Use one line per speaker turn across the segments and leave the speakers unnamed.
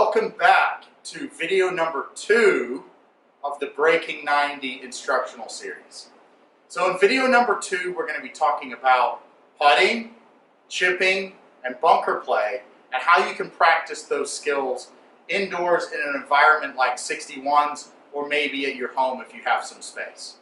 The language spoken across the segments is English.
Welcome back to video number 2 of the Breaking 90 instructional series. So in video number 2, we're going to be talking about putting, chipping, and bunker play, and how you can practice those skills indoors in an environment like 61s, or maybe at your home if you have some space.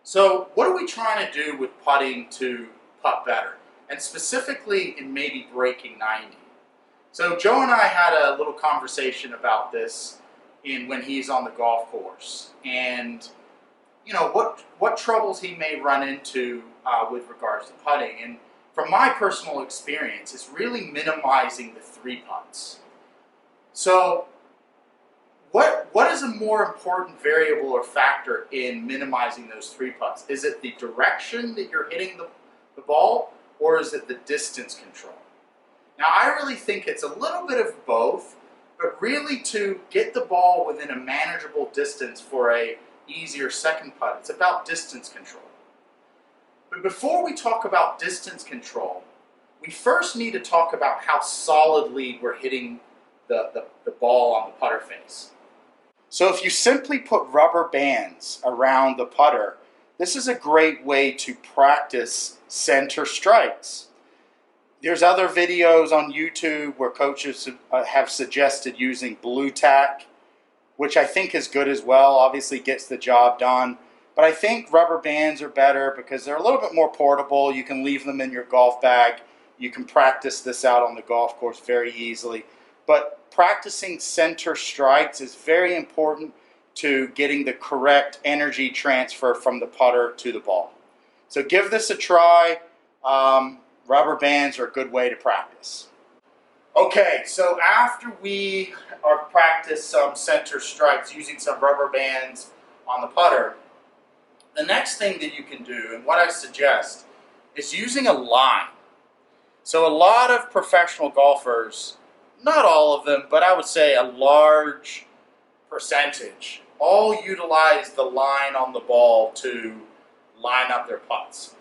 So what are we trying to do with putting to putt better? And specifically in maybe breaking 90. So Joe and I had a little conversation about this when he's on the golf course, and you know what troubles he may run into with regards to putting. And from my personal experience, it's really minimizing the 3 putts. So what is a more important variable or factor in minimizing those 3 putts? Is it the direction that you're hitting the ball, or is it the distance control? Now, I really think it's a little bit of both, but really to get the ball within a manageable distance for a easier second putt, it's about distance control. But before we talk about distance control, we first need to talk about how solidly we're hitting the ball on the putter face. So if you simply put rubber bands around the putter, this is a great way to practice center strikes. There's other videos on YouTube where coaches have suggested using blue tack, which I think is good as well. Obviously gets the job done. But I think rubber bands are better because they're a little bit more portable. You can leave them in your golf bag. You can practice this out on the golf course very easily. But practicing center strikes is very important to getting the correct energy transfer from the putter to the ball. So give this a try. Rubber bands are a good way to practice. Okay, so after we practice some center strikes using some rubber bands on the putter, the next thing that you can do, and what I suggest, is using a line. So a lot of professional golfers, not all of them, but I would say a large percentage, all utilize the line on the ball to line up their putts.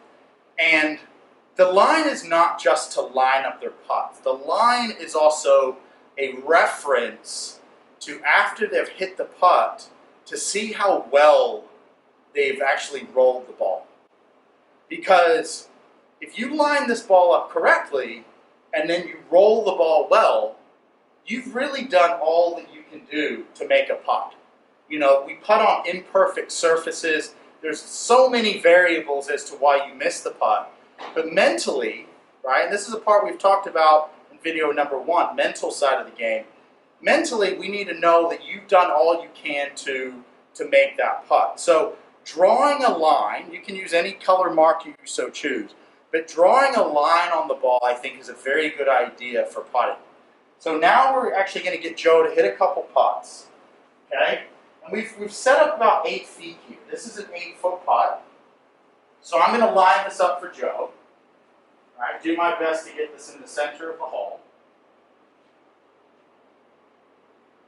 And the line is not just to line up their putts. The line is also a reference to, after they've hit the putt, to see how well they've actually rolled the ball. Because if you line this ball up correctly and then you roll the ball well, you've really done all that you can do to make a putt. You know, we putt on imperfect surfaces. There's so many variables as to why you miss the putt. But mentally, right, and this is a part we've talked about in video number 1, mental side of the game. Mentally, we need to know that you've done all you can to make that putt. So drawing a line, you can use any color mark you so choose, but drawing a line on the ball, I think, is a very good idea for putting. So now we're actually going to get Joe to hit a couple putts, okay? And we've set up about 8 feet here. This is an 8-foot putt. So I'm going to line this up for Joe. All right, do my best to get this in the center of the hole.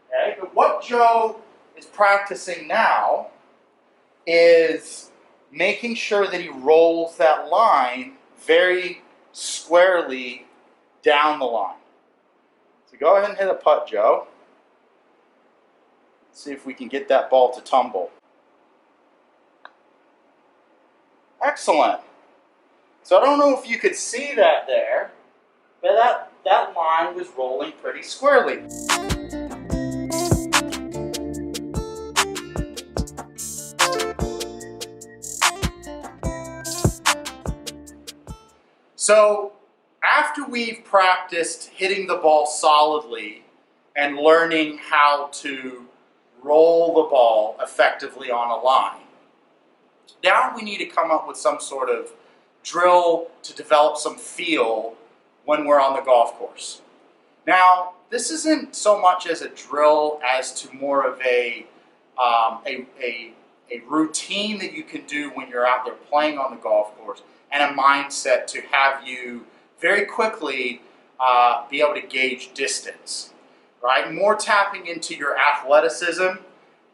Okay, but what Joe is practicing now is making sure that he rolls that line very squarely down the line. So go ahead and hit a putt, Joe. See if we can get that ball to tumble. Excellent. So I don't know if you could see that there, but that line was rolling pretty squarely. So after we've practiced hitting the ball solidly and learning how to roll the ball effectively on a line, now we need to come up with some sort of drill to develop some feel when we're on the golf course. Now, this isn't so much as a drill as to more of a routine that you can do when you're out there playing on the golf course, and a mindset to have you very quickly be able to gauge distance, right? More tapping into your athleticism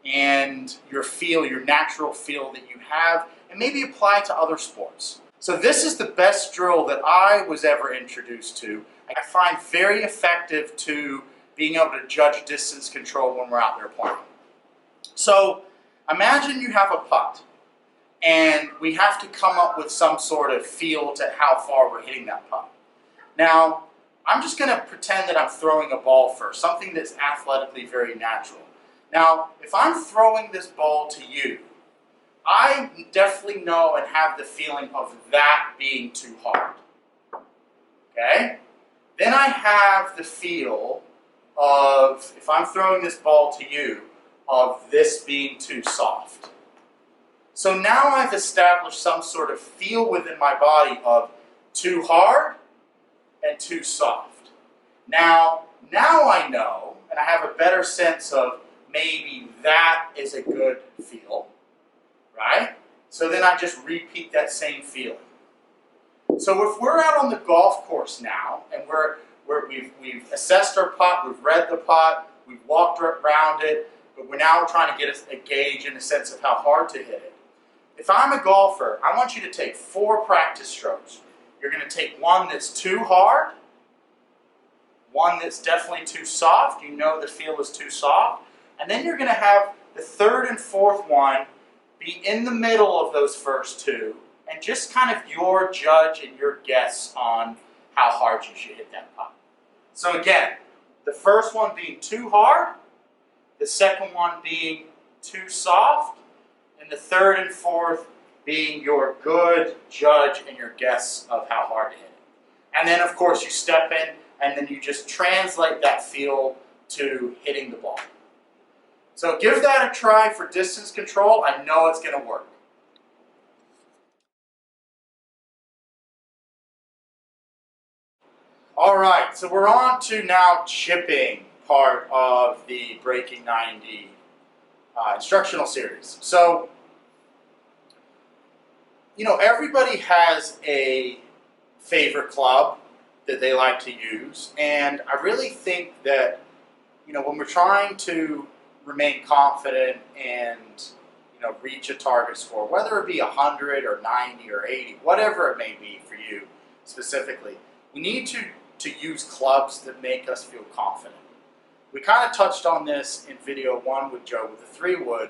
and your feel, your natural feel that you have, and maybe apply it to other sports. So this is the best drill that I was ever introduced to. I find very effective to being able to judge distance control when we're out there playing. So imagine you have a putt and we have to come up with some sort of feel to how far we're hitting that putt. Now, I'm just going to pretend that I'm throwing a ball first, something that's athletically very natural. Now, if I'm throwing this ball to you, I definitely know and have the feeling of that being too hard. Okay? Then I have the feel of, if I'm throwing this ball to you, of this being too soft. So now I've established some sort of feel within my body of too hard and too soft. Now I know, and I have a better sense of maybe that is a good feel, right? So then I just repeat that same feeling. So if we're out on the golf course now, and we've assessed our putt, we've read the putt, we've walked around it, but we're now trying to get a gauge in a sense of how hard to hit it. If I'm a golfer, I want you to take 4 practice strokes. You're going to take one that's too hard, one that's definitely too soft, you know the feel is too soft, and then you're going to have the 3rd and 4th one be in the middle of those first 2, and just kind of your judge and your guess on how hard you should hit that putt. So again, the first one being too hard, the second one being too soft, and the 3rd and 4th being your good judge and your guess of how hard to hit it. And then of course you step in and then you just translate that feel to hitting the ball. So give that a try for distance control. I know it's going to work. All right, so we're on to now chipping part of the Breaking 90 instructional series. So, you know, everybody has a favorite club that they like to use, and I really think that, you know, when we're trying to remain confident and, you know, reach a target score, whether it be 100 or 90 or 80, whatever it may be for you specifically, we need to use clubs that make us feel confident. We kind of touched on this in video 1 with Joe with the 3-wood.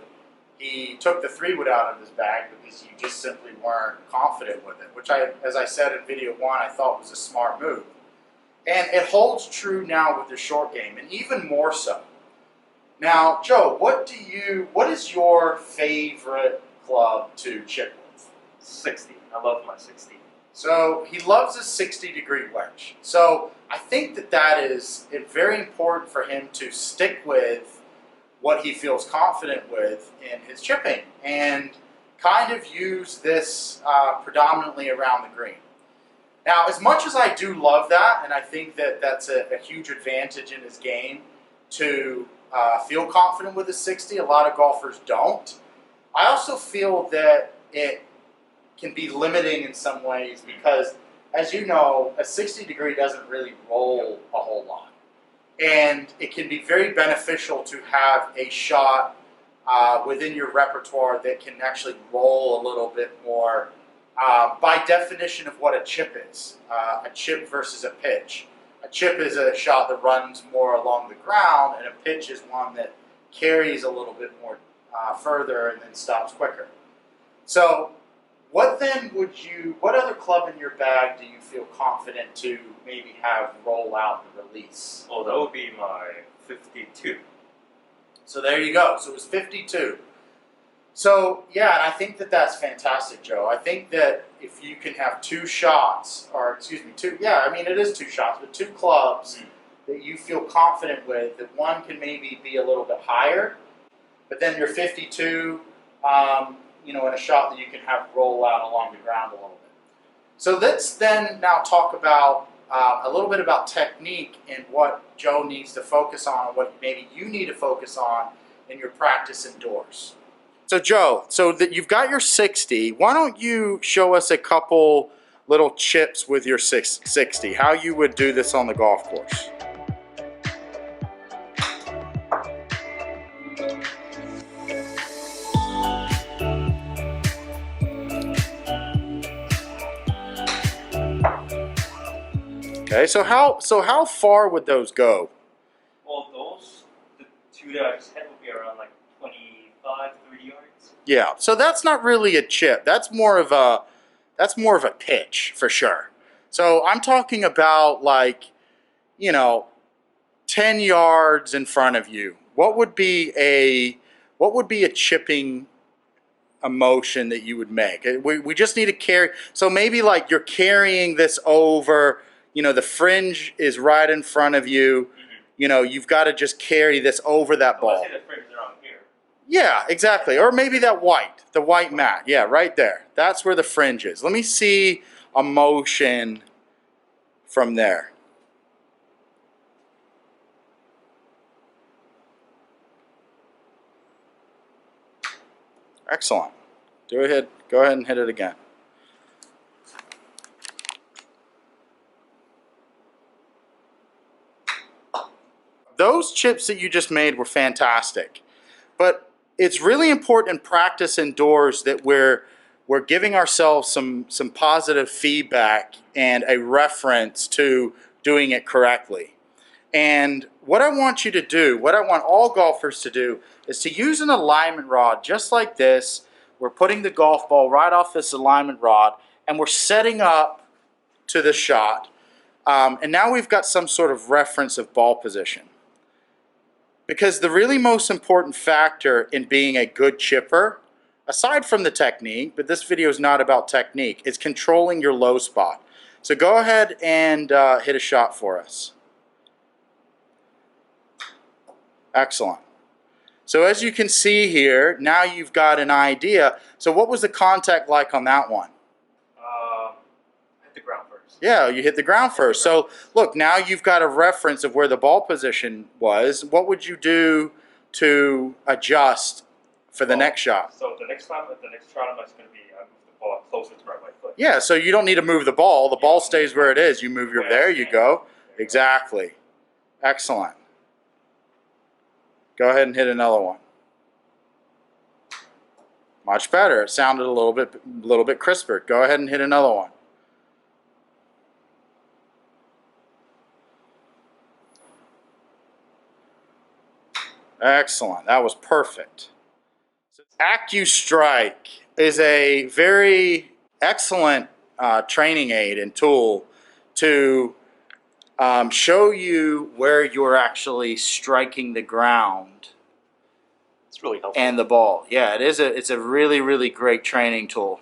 He took the 3-wood out of his bag because you just simply weren't confident with it, which as I said in video 1, I thought was a smart move. And it holds true now with the short game, and even more so. Now, Joe, what is your favorite club to chip with?
60. I love my 60.
So he loves a 60-degree wedge. So I think that is very important for him to stick with what he feels confident with in his chipping and kind of use this predominantly around the green. Now, as much as I do love that, and I think that that's a huge advantage in his game to feel confident with a 60, a lot of golfers don't. I also feel that it can be limiting in some ways because, as you know, a 60-degree doesn't really roll a whole lot. And it can be very beneficial to have a shot within your repertoire that can actually roll a little bit more by definition of what a chip is. A chip versus a pitch. A chip is a shot that runs more along the ground, and a pitch is one that carries a little bit more further and then stops quicker. So what other club in your bag do you feel confident to maybe have roll out and release?
Oh, that would be my 52.
So there you go. So it was 52. So yeah, and I think that that's fantastic, Joe. I think that if you can have 2 shots, or excuse me, it is 2 shots, but 2 clubs that you feel confident with, that one can maybe be a little bit higher, but then your 52, in a shot that you can have roll out along the ground a little bit. So let's then now talk about a little bit about technique and what Joe needs to focus on, and what maybe you need to focus on in your practice indoors. So Joe, so that you've got your 60, why don't you show us a couple little chips with your 60, how you would do this on the golf course. Okay, so how far would those go?
Well, the two that I just hit would be around like 25, 30 yards.
Yeah, so that's not really a chip. That's more of a pitch for sure. So I'm talking about like, you know, 10 yards in front of you. What would be a chipping emotion that you would make? We just need to carry. So maybe like you're carrying this over, the fringe is right in front of you. You've got to just carry this over that
So let's
ball.
say the fringe is around here.
Yeah, exactly. Or maybe the white mat. Yeah, right there. That's where the fringe is. Let me see a motion from there. Excellent. Go ahead and hit it again. Those chips that you just made were fantastic. But it's really important in practice indoors that we're giving ourselves some positive feedback and a reference to doing it correctly. And what I want you to do, what I want all golfers to do, is to use an alignment rod just like this. We're putting the golf ball right off this alignment rod, and we're setting up to the shot. And now we've got some sort of reference of ball position. Because the really most important factor in being a good chipper, aside from the technique, but this video is not about technique, is controlling your low spot. So go ahead and hit a shot for us. Excellent. So as you can see here, now you've got an idea. So what was the contact like on that one?
Hit the ground first.
Yeah, you hit the ground first. So look, now you've got a reference of where the ball position was. What would you do to adjust for the next shot?
So the next shot, I'm just going to be move the ball closer to my right foot.
Yeah, so you don't need to move the ball. The ball stays where it is. You move your, there you go. Exactly. Excellent. Go ahead and hit another one. Much better. It sounded a little bit crisper. Go ahead and hit another one. Excellent. That was perfect. AccuStrike is a very excellent training aid and tool to show you where you're actually striking the ground.
It's really helpful.
And the ball. Yeah, it's a really, really great training tool.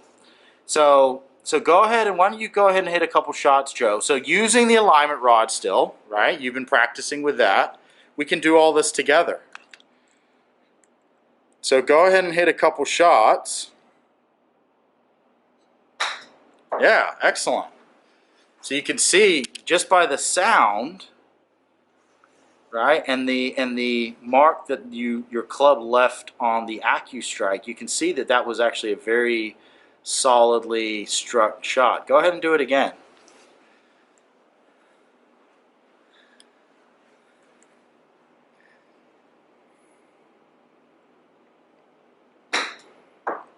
So go ahead and why don't you go ahead and hit a couple shots, Joe. So using the alignment rod still, right? You've been practicing with that. We can do all this together. So go ahead and hit a couple shots. Yeah, excellent. So you can see just by the sound, right, and the mark that your club left on the AccuStrike, you can see that that was actually a very solidly struck shot. Go ahead and do it again.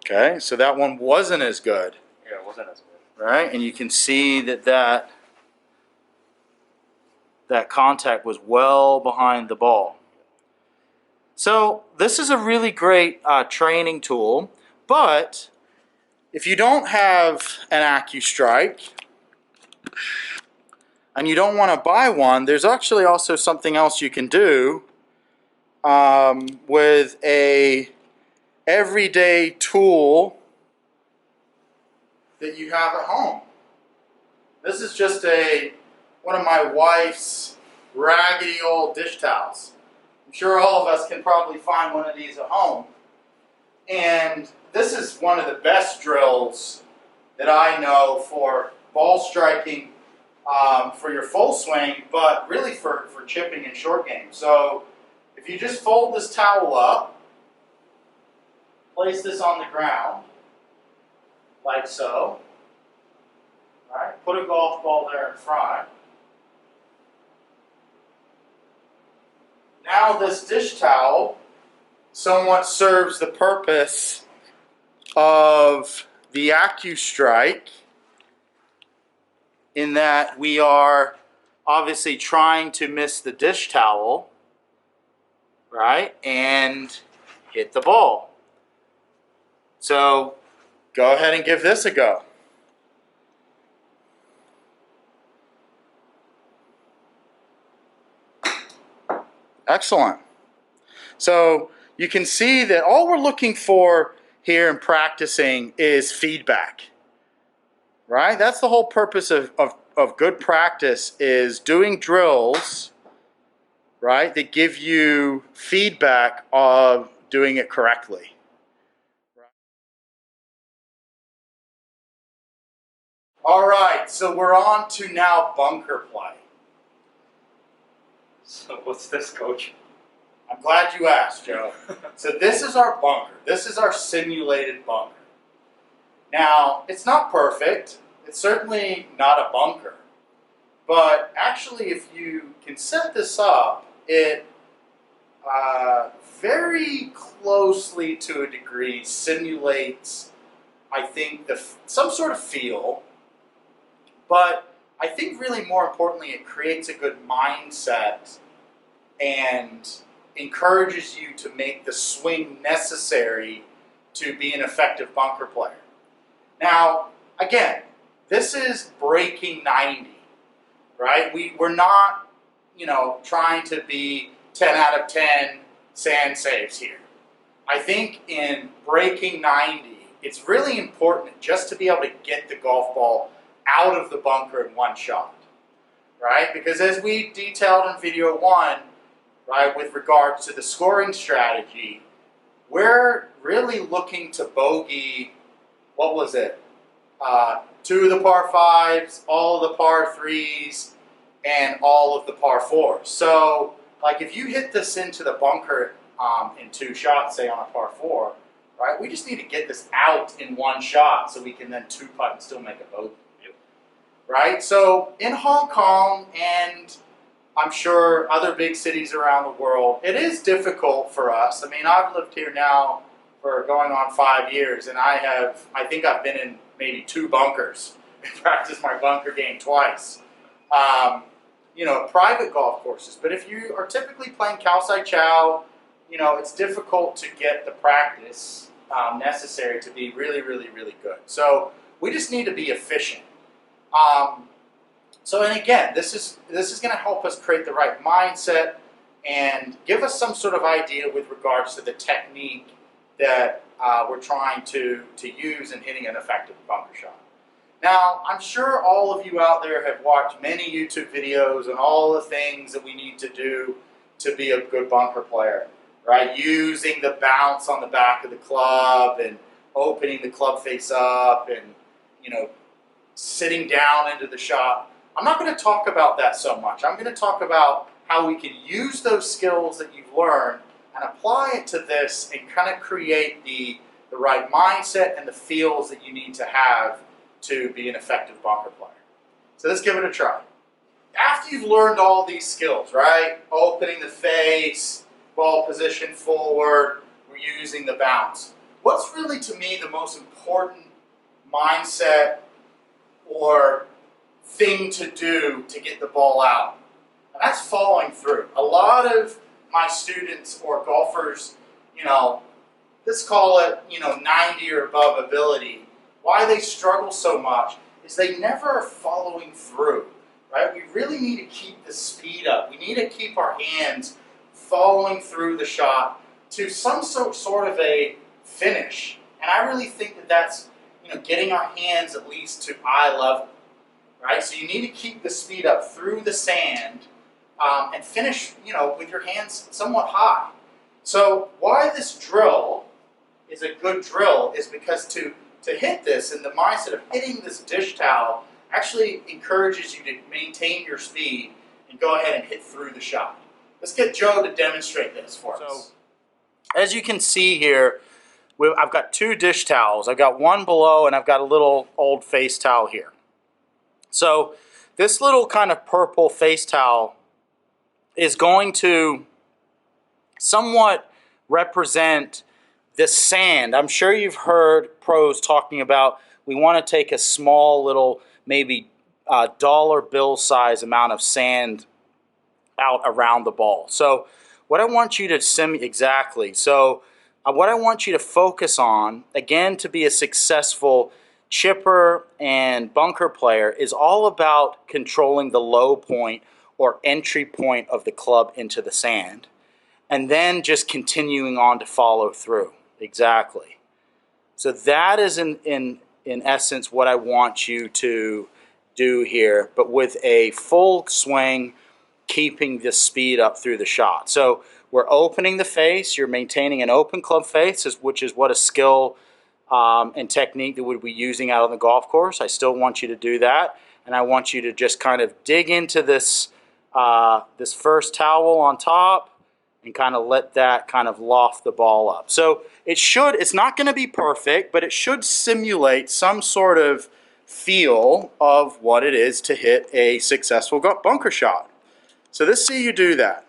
Okay, so that one wasn't as good.
Yeah, it wasn't as good.
Right, and you can see that contact was well behind the ball. So this is a really great training tool, but if you don't have an AccuStrike and you don't want to buy one, there's actually also something else you can do with a everyday tool that you have at home. This is just one of my wife's raggedy old dish towels. I'm sure all of us can probably find one of these at home. And this is one of the best drills that I know for ball striking for your full swing, but really for chipping and short game. So if you just fold this towel up, place this on the ground, like so. Right? Put a golf ball there in front. Now this dish towel somewhat serves the purpose of the AccuStrike in that we are obviously trying to miss the dish towel, right, and hit the ball. So go ahead and give this a go. Excellent. So you can see that all we're looking for here in practicing is feedback, right? That's the whole purpose of good practice, is doing drills, right, that give you feedback of doing it correctly. All right, so we're on to now bunker play.
So what's this, coach?
I'm glad you asked, Joe. So this is our bunker. This is our simulated bunker. Now, it's not perfect. It's certainly not a bunker. But actually, if you can set this up, it very closely to a degree simulates, I think, some sort of feel. But I think really more importantly, it creates a good mindset and encourages you to make the swing necessary to be an effective bunker player. Now, again, this is breaking 90, right? We're not, trying to be 10 out of 10 sand saves here. I think in breaking 90, it's really important just to be able to get the golf ball out of the bunker in one shot, right? Because as we detailed in video 1, right, with regards to the scoring strategy, we're really looking to bogey, what was it? 2 of the par 5s, all of the par 3s, and all of the par 4s. So, like if you hit this into the bunker in 2 shots, say on a par 4, right, we just need to get this out in one shot so we can then 2-putt and still make a bogey.
Yep.
Right? So, in Hong Kong and I'm sure other big cities around the world, it is difficult for us. I mean, I've lived here now for going on 5 years, and I think I've been in maybe 2 bunkers and practiced my bunker game twice. Private golf courses. But if you are typically playing Khao Sai Chow, it's difficult to get the practice necessary to be really, really, really good. So we just need to be efficient. And again, this is going to help us create the right mindset and give us some sort of idea with regards to the technique that we're trying to use in hitting an effective bunker shot. Now, I'm sure all of you out there have watched many YouTube videos on all the things that we need to do to be a good bunker player, right? Using the bounce on the back of the club and opening the club face up and, sitting down into the shot. I'm not going to talk about that so much. I'm going to talk about how we can use those skills that you've learned and apply it to this and kind of create the right mindset and the feels that you need to have to be an effective bunker player. So let's give it a try. After you've learned all these skills, right? Opening the face, ball position forward, we're using the bounce. What's really, to me, the most important mindset or thing to do to get the ball out? And that's following through. A lot of my students or golfers, let's call it, 90 or above ability, why they struggle so much is they never are following through, right? We really need to keep the speed up. We need to keep our hands following through the shot to some sort of a finish. And I really think that that's, getting our hands at least to eye level, right? So you need to keep the speed up through the sand and finish, with your hands somewhat high. So why this drill is a good drill is because to hit this and the mindset of hitting this dish towel actually encourages you to maintain your speed and go ahead and hit through the shot. Let's get Joe to demonstrate this for us. As you can see here, I've got 2 dish towels. I've got one below and I've got a little old face towel here. So this little kind of purple face towel is going to somewhat represent the sand. I'm sure you've heard pros talking about we want to take a small little maybe dollar bill size amount of sand out around the ball. So what I want you to what I want you to focus on, again, to be a successful chipper and bunker player, is all about controlling the low point or entry point of the club into the sand, and then just continuing on to follow through. Exactly. So that is in essence what I want you to do here, but with a full swing, keeping the speed up through the shot. So we're opening the face. You're maintaining an open club face, which is what a skill and technique that we'd be using out on the golf course. I still want you to do that, and I want you to just kind of dig into this this first towel on top and kind of let that kind of loft the ball up. So it's not going to be perfect, but it should simulate some sort of feel of what it is to hit a successful bunker shot. So let's see you do that.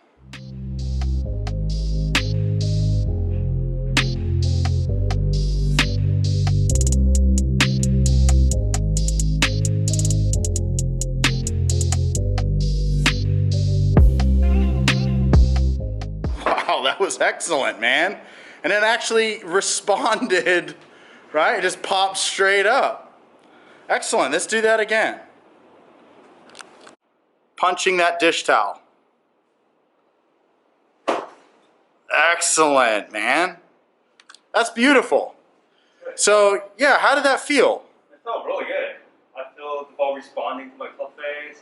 Wow, that was excellent, man. And it actually responded, right? It just popped straight up. Excellent, let's do that again. Punching that dish towel. Excellent, man. That's beautiful. So, yeah, how did that feel?
It felt really good. I feel the ball responding to my club face,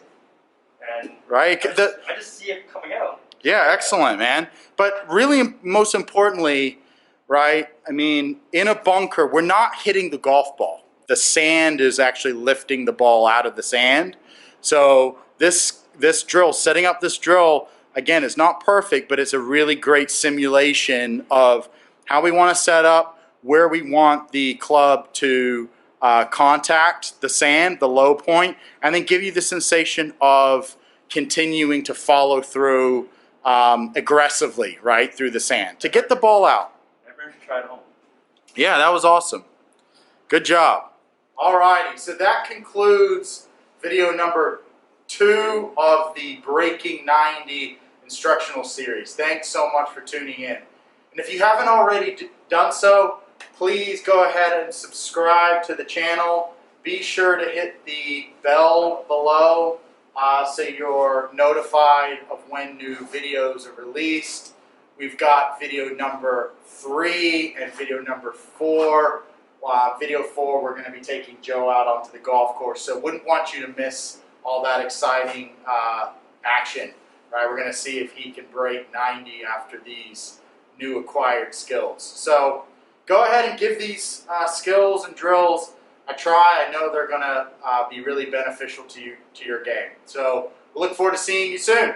and
Right?
I just see it coming out.
Yeah, excellent, man. But really, most importantly, right, I mean, in a bunker, we're not hitting the golf ball. The sand is actually lifting the ball out of the sand. So this drill, setting up this drill, again, is not perfect, but it's a really great simulation of how we want to set up, where we want the club to contact the sand, the low point, and then give you the sensation of continuing to follow through aggressively, right, through the sand to get the ball out.
Everyone should try it at home.
Yeah, that was awesome. Good job. Alrighty, so that concludes video number 2 of the Breaking 90 instructional series. Thanks so much for tuning in. And if you haven't already done so, please go ahead and subscribe to the channel. Be sure to hit the bell below so you're notified of when new videos are released. We've got video number 3 and video number 4. Video 4, we're going to be taking Joe out onto the golf course, so wouldn't want you to miss all that exciting action. Right? We're going to see if he can break 90 after these new acquired skills. So go ahead and give these skills and drills a try. I know they're going to be really beneficial to your game. So we look forward to seeing you soon.